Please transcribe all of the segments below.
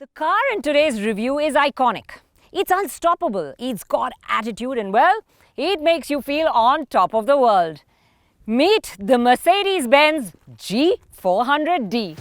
The car in today's review is iconic. It's unstoppable, it's got attitude and well, it makes you feel on top of the world. Meet the Mercedes-Benz G400d.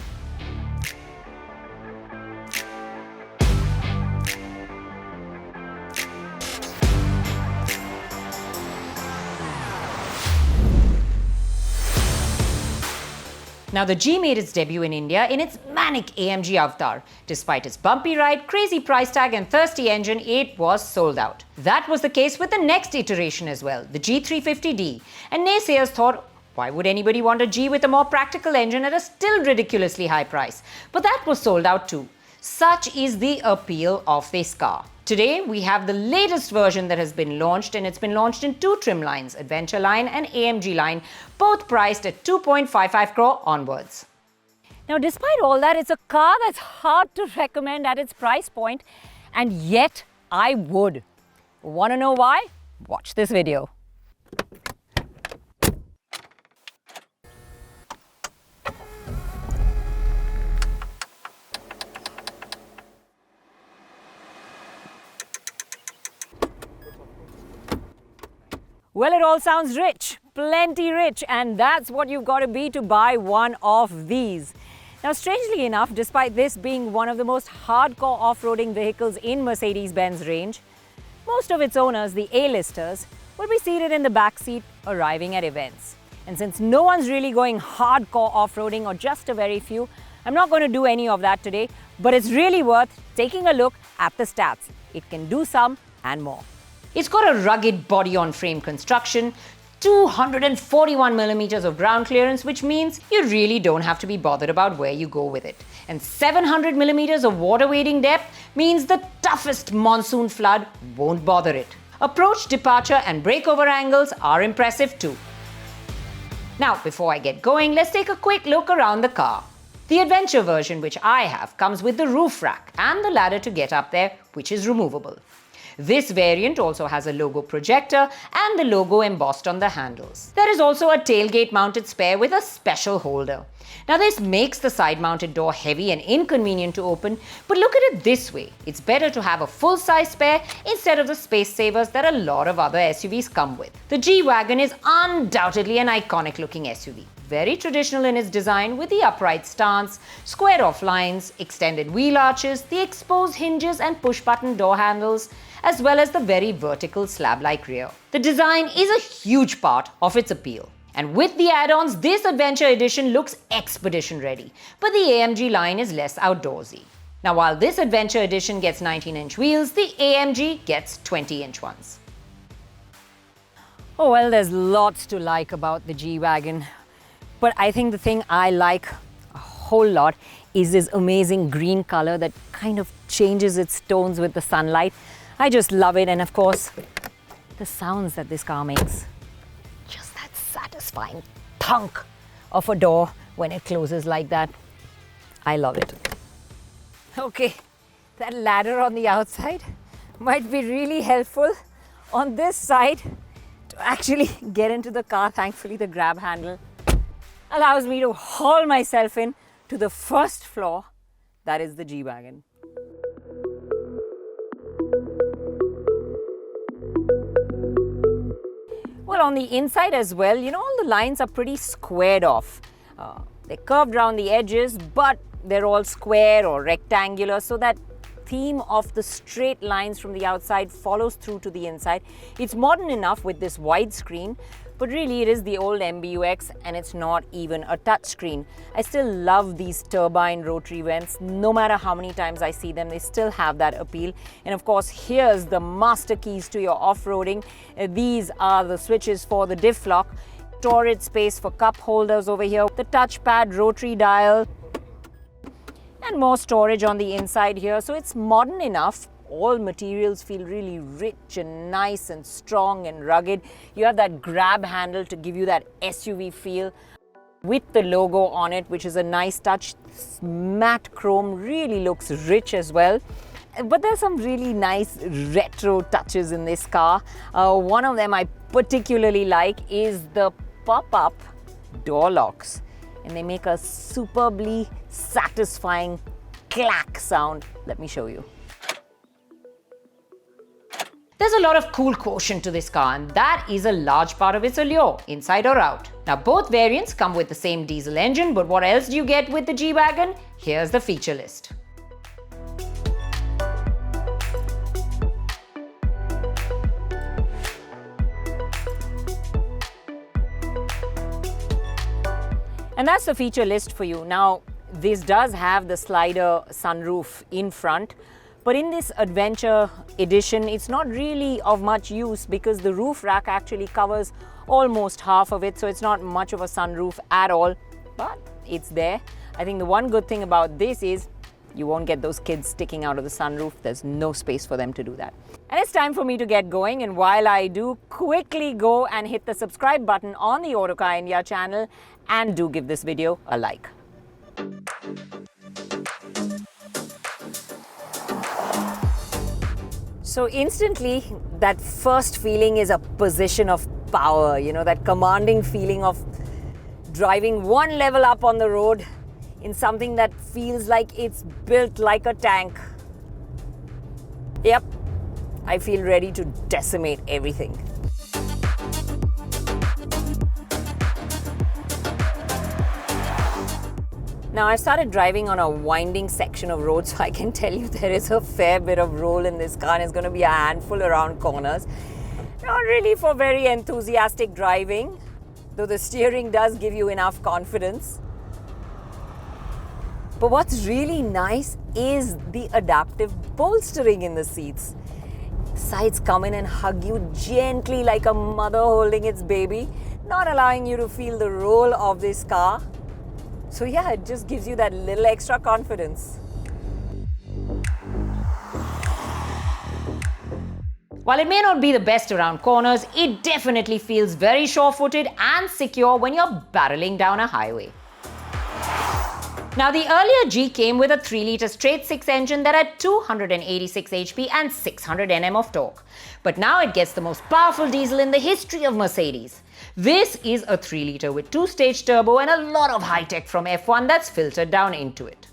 Now, the G made its debut in India in its manic AMG avatar. Despite its bumpy ride, crazy price tag and thirsty engine, it was sold out. That was the case with the next iteration as well, the G350d. And naysayers thought, why would anybody want a G with a more practical engine at a still ridiculously high price? But that was sold out too. Such is the appeal of this car. Today, we have the latest version that has been launched, and it's been launched in two trim lines, Adventure line and AMG line, both priced at 2.55 crore onwards. Now, despite all that, it's a car that's hard to recommend at its price point, and yet I would. Want to know why? Watch this video. Well, it all sounds rich, plenty rich, and that's what you've got to be to buy one of these. Now, strangely enough, despite this being one of the most hardcore off-roading vehicles in Mercedes-Benz range, most of its owners, the A-listers, will be seated in the back seat arriving at events. And since no one's really going hardcore off-roading or just a very few, I'm not going to do any of that today, but it's really worth taking a look at the stats. It can do some and more. It's got a rugged body-on-frame construction, 241 millimeters of ground clearance, which means you really don't have to be bothered about where you go with it. And 700 millimeters of water wading depth means the toughest monsoon flood won't bother it. Approach, departure, and breakover angles are impressive too. Now, before I get going, let's take a quick look around the car. The Adventure version, which I have, comes with the roof rack and the ladder to get up there, which is removable. This variant also has a logo projector and the logo embossed on the handles. There is also a tailgate mounted spare with a special holder. Now, this makes the side mounted door heavy and inconvenient to open, but look at it this way. It's better to have a full-size spare instead of the space savers that a lot of other SUVs come with. The G-Wagon is undoubtedly an iconic looking SUV. Very traditional in its design with the upright stance, squared off lines, extended wheel arches, the exposed hinges and push-button door handles, as well as the very vertical slab-like rear. The design is a huge part of its appeal. And with the add-ons, this Adventure Edition looks expedition ready, but the AMG line is less outdoorsy. Now, while this Adventure Edition gets 19-inch wheels, the AMG gets 20-inch ones. Oh well, there's lots to like about the G-Wagon, but I think the thing I like a whole lot is this amazing green color that kind of changes its tones with the sunlight. I just love it, and of course, the sounds that this car makes. Just that satisfying thunk of a door when it closes like that. I love it. Okay, that ladder on the outside might be really helpful on this side to actually get into the car. Thankfully, the grab handle allows me to haul myself in to the first floor, that is the G-Wagon. Well, on the inside as well, all the lines are pretty squared off. They're curved around the edges, but they're all square or rectangular, so that theme of the straight lines from the outside follows through to the inside. It's modern enough with this widescreen, but really it is the old MBUX and it's not even a touchscreen. I still love these turbine rotary vents. No matter how many times I see them, they still have that appeal. And of course, here's the master keys to your off-roading. These are the switches for the diff lock, storage space for cup holders over here, the touchpad rotary dial, and more storage on the inside here. So it's modern enough. All materials feel really rich and nice and strong and rugged. You have that grab handle to give you that SUV feel with the logo on it, which is a nice touch. This matte chrome really looks rich as well. But there's some really nice retro touches in this car. One of them I particularly like is the pop-up door locks. And they make a superbly satisfying clack sound. Let me show you. There's a lot of cool quotient to this car, and that is a large part of its allure, inside or out. Now, both variants come with the same diesel engine, but what else do you get with the G-Wagon? Here's the feature list. And that's the feature list for you. Now, this does have the slider sunroof in front, but in this adventure edition, it's not really of much use because the roof rack actually covers almost half of it, so it's not much of a sunroof at all, but it's there. I think the one good thing about this is you won't get those kids sticking out of the sunroof. There's no space for them to do that. And it's time for me to get going, and while I do, quickly go and hit the subscribe button on the Autocar India channel, and do give this video a like. So instantly, that first feeling is a position of power, you know, that commanding feeling of driving one level up on the road in something that feels like it's built like a tank. Yep, I feel ready to decimate everything. Now, I've started driving on a winding section of road, so I can tell you there is a fair bit of roll in this car, and it's going to be a handful around corners. Not really for very enthusiastic driving, though the steering does give you enough confidence. But what's really nice is the adaptive bolstering in the seats. Sides come in and hug you gently like a mother holding its baby, not allowing you to feel the roll of this car. So yeah, it just gives you that little extra confidence. While it may not be the best around corners, it definitely feels very sure-footed and secure when you're barreling down a highway. Now, the earlier G came with a 3-litre straight-six engine that had 286 HP and 600 Nm of torque. But now it gets the most powerful diesel in the history of Mercedes. This is a 3-litre with 2-stage turbo and a lot of high-tech from F1 that's filtered down into it.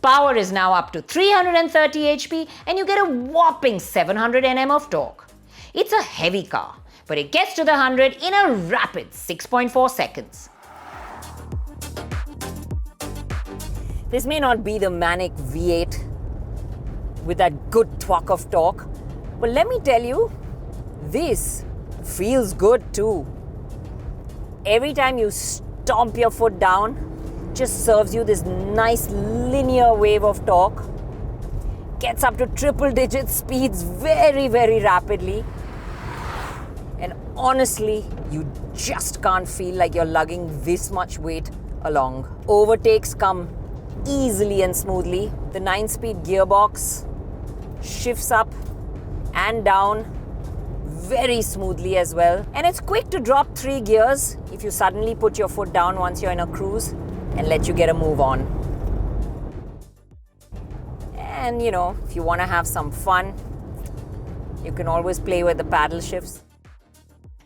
Power is now up to 330 HP and you get a whopping 700 Nm of torque. It's a heavy car, but it gets to the 100 in a rapid 6.4 seconds. This may not be the manic V8 with that good thwack of torque, but let me tell you, this feels good too. Every time you stomp your foot down, just serves you this nice linear wave of torque. Gets up to triple-digit speeds very, very rapidly. And honestly, you just can't feel like you're lugging this much weight along. Overtakes come easily and smoothly. The 9-speed gearbox shifts up and down very smoothly as well. And it's quick to drop 3 gears if you suddenly put your foot down once you're in a cruise and let you get a move on. And you know, if you want to have some fun, you can always play with the paddle shifts.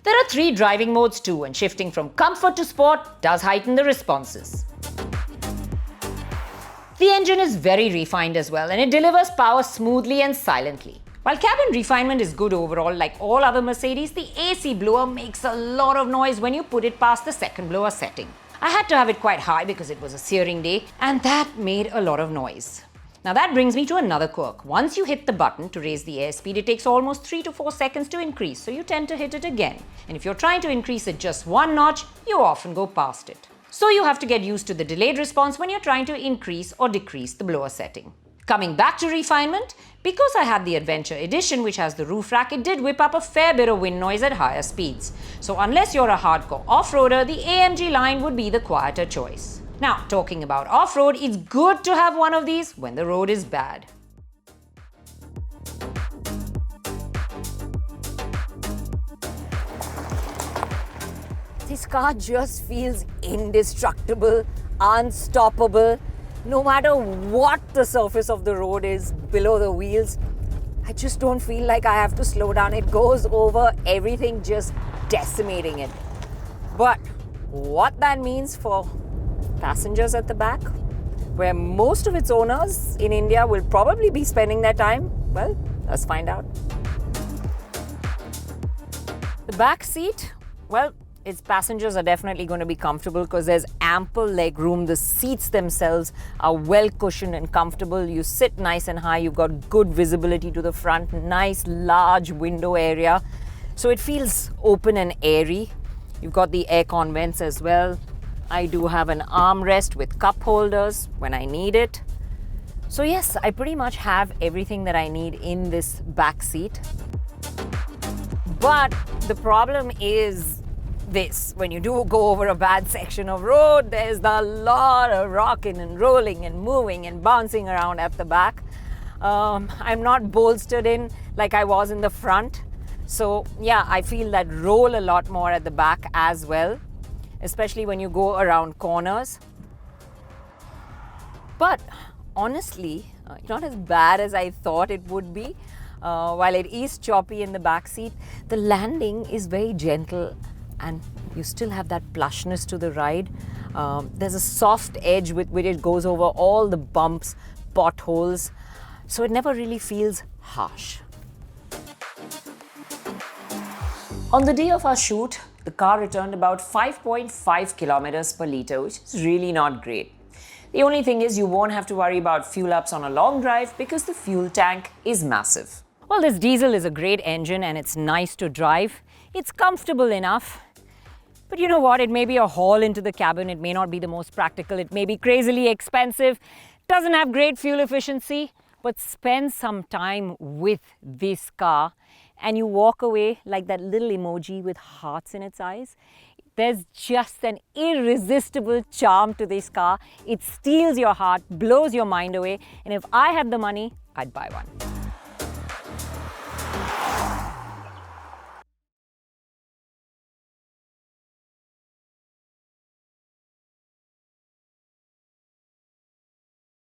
There are 3 driving modes too, and shifting from comfort to sport does heighten the responses. The engine is very refined as well, and it delivers power smoothly and silently. While cabin refinement is good overall, like all other Mercedes, the AC blower makes a lot of noise when you put it past the second blower setting. I had to have it quite high because it was a searing day, and that made a lot of noise. Now that brings me to another quirk. Once you hit the button to raise the airspeed, it takes almost 3 to 4 seconds to increase, so you tend to hit it again. And if you're trying to increase it just 1 notch, you often go past it. So you have to get used to the delayed response when you're trying to increase or decrease the blower setting. Coming back to refinement, because I had the Adventure Edition, which has the roof rack, it did whip up a fair bit of wind noise at higher speeds. So unless you're a hardcore off-roader, the AMG line would be the quieter choice. Now, talking about off-road, it's good to have one of these when the road is bad. This car just feels indestructible, unstoppable. No matter what the surface of the road is below the wheels, I just don't feel like I have to slow down. It goes over everything, just decimating it. But what that means for passengers at the back, where most of its owners in India will probably be spending their time? Well, let's find out. The back seat, well, its passengers are definitely going to be comfortable because there's ample leg room. The seats themselves are well cushioned and comfortable. You sit nice and high. You've got good visibility to the front, nice large window area. So it feels open and airy. You've got the aircon vents as well. I do have an armrest with cup holders when I need it. So yes, I pretty much have everything that I need in this back seat. But the problem is this: when you do go over a bad section of road, there's a lot of rocking and rolling and moving and bouncing around at the back. I'm not bolstered in like I was in the front. So yeah, I feel that roll a lot more at the back as well, especially when you go around corners. But honestly, not as bad as I thought it would be. While it is choppy in the back seat, the landing is very gentle and you still have that plushness to the ride. There's a soft edge with which it goes over all the bumps, potholes, so it never really feels harsh. On the day of our shoot, the car returned about 5.5 kilometers per litre, which is really not great. The only thing is you won't have to worry about fuel ups on a long drive because the fuel tank is massive. Well, this diesel is a great engine and it's nice to drive. It's comfortable enough. But you know what? It may be a haul into the cabin. It may not be the most practical. It may be crazily expensive. Doesn't have great fuel efficiency. But spend some time with this car and you walk away like that little emoji with hearts in its eyes. There's just an irresistible charm to this car. It steals your heart, blows your mind away. And if I had the money, I'd buy one.